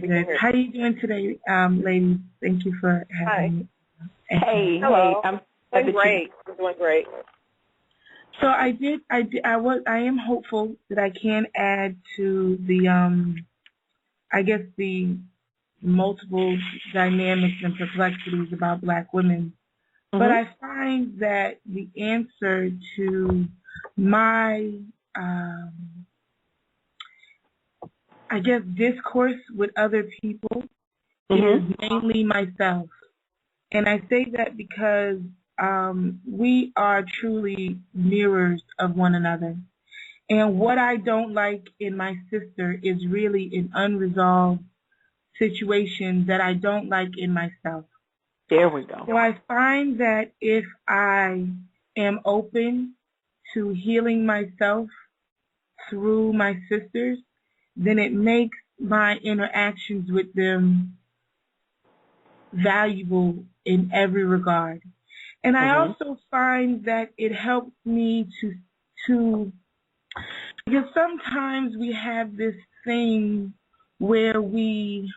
good. How are you doing today, ladies? Thank you for having me. Hey, hello. I'm doing great. I'm doing great. So I am hopeful that I can add to the, I guess the multiple dynamics and perplexities about Black women. Mm-hmm. But I find that the answer to my, I guess, discourse with other people is mainly myself. And I say that because we are truly mirrors of one another. And what I don't like in my sister is really an unresolved situation that I don't like in myself. There we go. So I find that if I am open to healing myself through my sisters, then it makes my interactions with them valuable in every regard. And I also find that it helps me to because sometimes we have this thing where we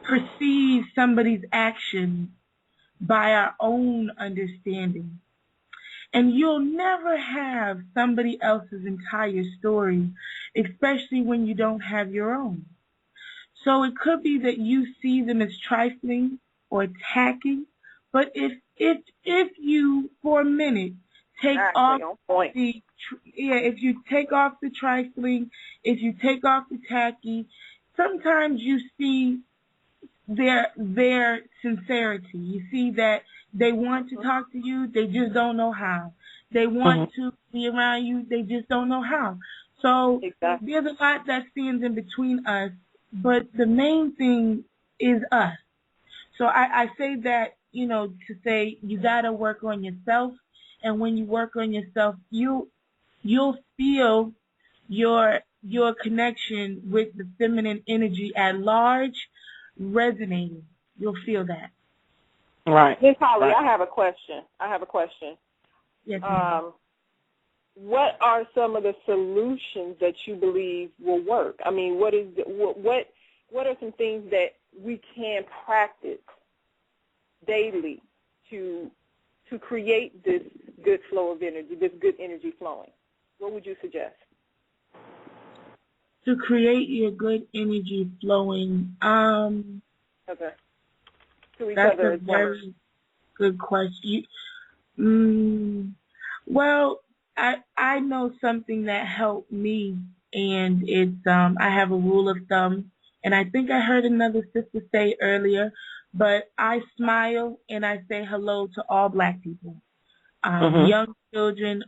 perceive somebody's action by our own understanding. And you'll never have somebody else's entire story, especially when you don't have your own. So it could be that you see them as trifling or tacky, but if you for a minute take off if you take off the trifling, if you take off the tacky, sometimes you see their sincerity. You see that they want to talk to you, they just don't know how. They want to be around you, they just don't know how. So there's a lot that stands in between us, but the main thing is us. So I say that, to say you got to work on yourself, and when you work on yourself, you'll feel your connection with the feminine energy at large resonating. You'll feel that. Right. Miss Holly, right. I have a question. Yes. What are some of the solutions that you believe will work? I mean, what are some things that we can practice daily to create this good flow of energy, this good energy flowing? What would you suggest? To create your good energy flowing, Okay. To each that's other a very good question. Well, I know something that helped me, and it's I have a rule of thumb, and I think I heard another sister say earlier, but I smile and I say hello to all Black people, young children,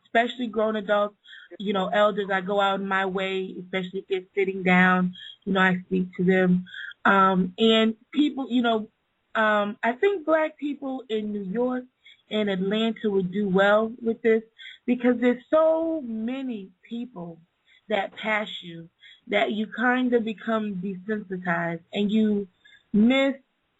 especially grown adults, elders. I go out of my way, especially if they're sitting down, I speak to them, and people, I think Black people in New York and Atlanta would do well with this, because there's so many people that pass you that you kind of become desensitized, and you miss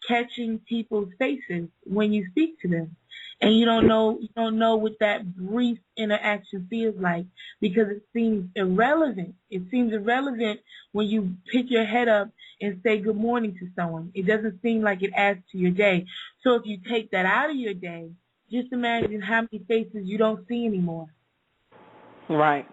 catching people's faces when you speak to them, and you don't know what that brief interaction feels like, because it seems irrelevant. It seems irrelevant when you pick your head up and say good morning to someone. It doesn't seem like it adds to your day. So if you take that out of your day, just imagine how many faces you don't see anymore. Right.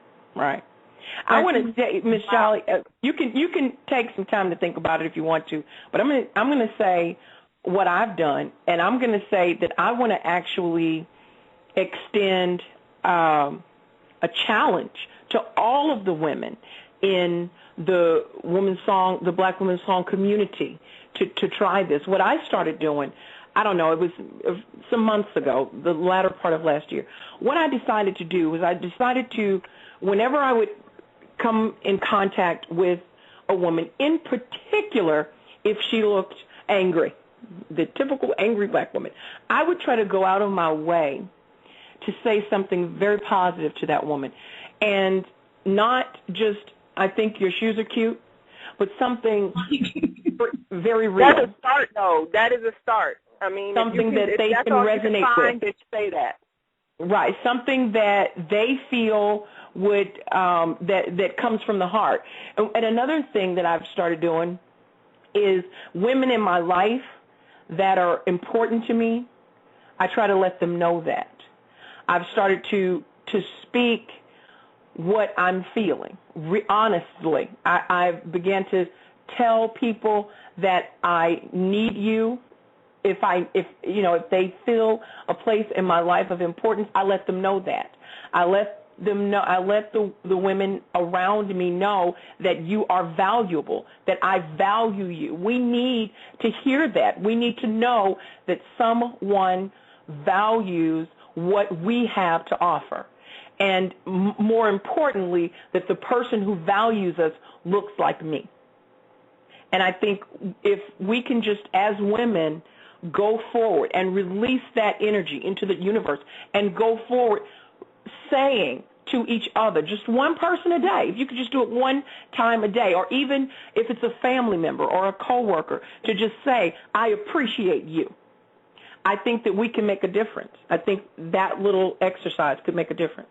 I want to say, Ms. Jolly, you can take some time to think about it if you want to, but I'm going to say what I've done, and I'm going to say that I want to actually extend a challenge to all of the women in the Black Women's Song community to try this. What I started doing, I don't know, it was some months ago, the latter part of last year. What I decided to do was whenever I would come in contact with a woman, in particular if she looked angry, the typical angry Black woman, I would try to go out of my way to say something very positive to that woman, and not just, I think your shoes are cute, but something very real. That's a start, though. That is a start. I mean, something that they can resonate with. Say that. Right, something that they feel would that comes from the heart. And another thing that I've started doing is women in my life that are important to me, I try to let them know that. I've started to speak what I'm feeling, honestly. I began to tell people that I need you. If they feel a place in my life of importance, I let them know that. I let the women around me know that you are valuable, that I value you. We need to hear that. We need to know that someone values what we have to offer. And more importantly, that the person who values us looks like me. And I think if we can just, as women, go forward and release that energy into the universe and go forward saying to each other, just one person a day, if you could just do it one time a day, or even if it's a family member or a coworker, to just say, I appreciate you. I think that we can make a difference. I think that little exercise could make a difference.